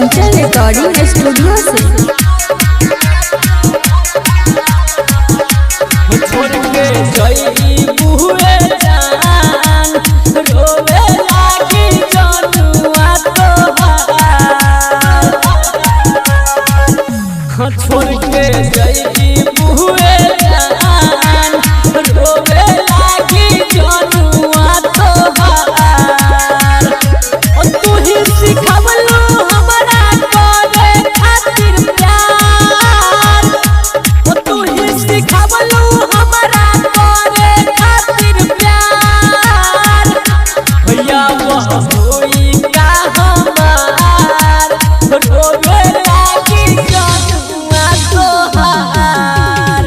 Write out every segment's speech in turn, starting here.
Kanchan recording studio से। छोड़ के गई बुए जान रोवे लागी जनुआ तोहार। छोड़ के गई बुए जान रोवे लागी जनुआ तोहार। तू ही सिखवलू हमरा करे खातिर प्यार। तू ही सिखवलू हमरा करे खातिर प्यार। भैया वह होई का हमार रोवे लागी जनुआ तोहार।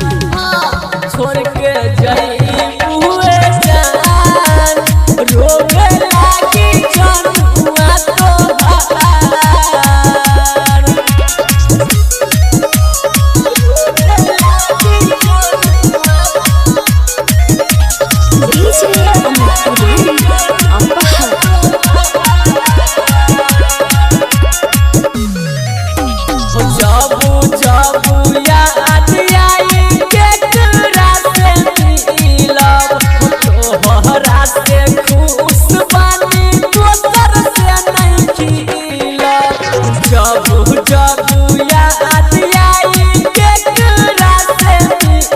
छोड़ के जाई बुए जान रोवे लागी जनुआ तोहार। डीजे अमित तिवारी अपहर। जाबू जाबू याद आई केकरा से मिलब। तोहरा से खुश बानी दोसर से नहीं खिलब। जाबू जाबू याद आई केकरा से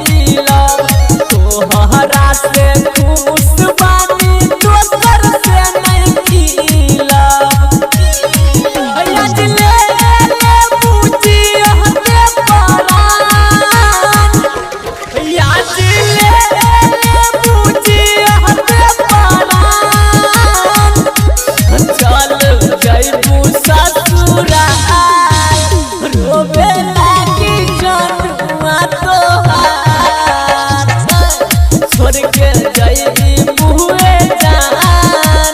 मिलब। तोहरा से खुश बानी दोसर से नहीं खिलब। आज ले पूछी हते परान। आज ले पूछी हते परान। चल जइबू ससुराल रोवे लागी जनुआ तोहार। छोड़ के जइबी बुए जान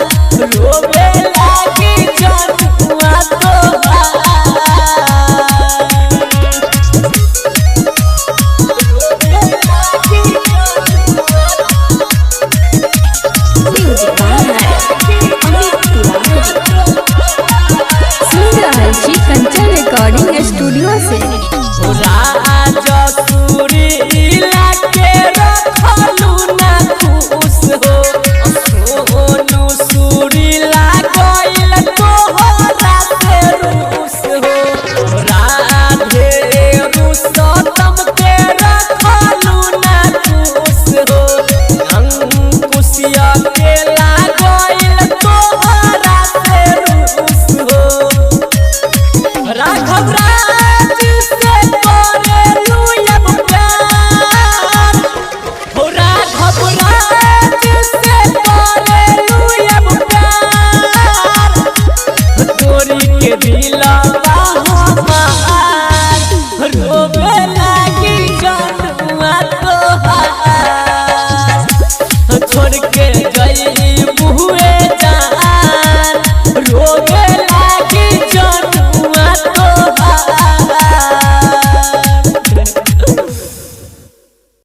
रोवे लागी जनुआ म्यूजिक बाय अमित तिवारी। सुन रहल छी कंचन रिकॉर्डिंग स्टूडियो से। राजा सुरीला के रखलू ना खुश हो। सोनू सुरीला गइल तोहरा से रूस हो। राधे रुस्तम के रखलू ना खुश हो। अंकुशिया के लागइल तोहरा से रूस हो। राघव राज से करेलू अब प्यार। हो राघव राज से करेलू अब प्यार। तोरी के दिलवा हमार रोवे लागी जनुआ तोहार। छोड़ के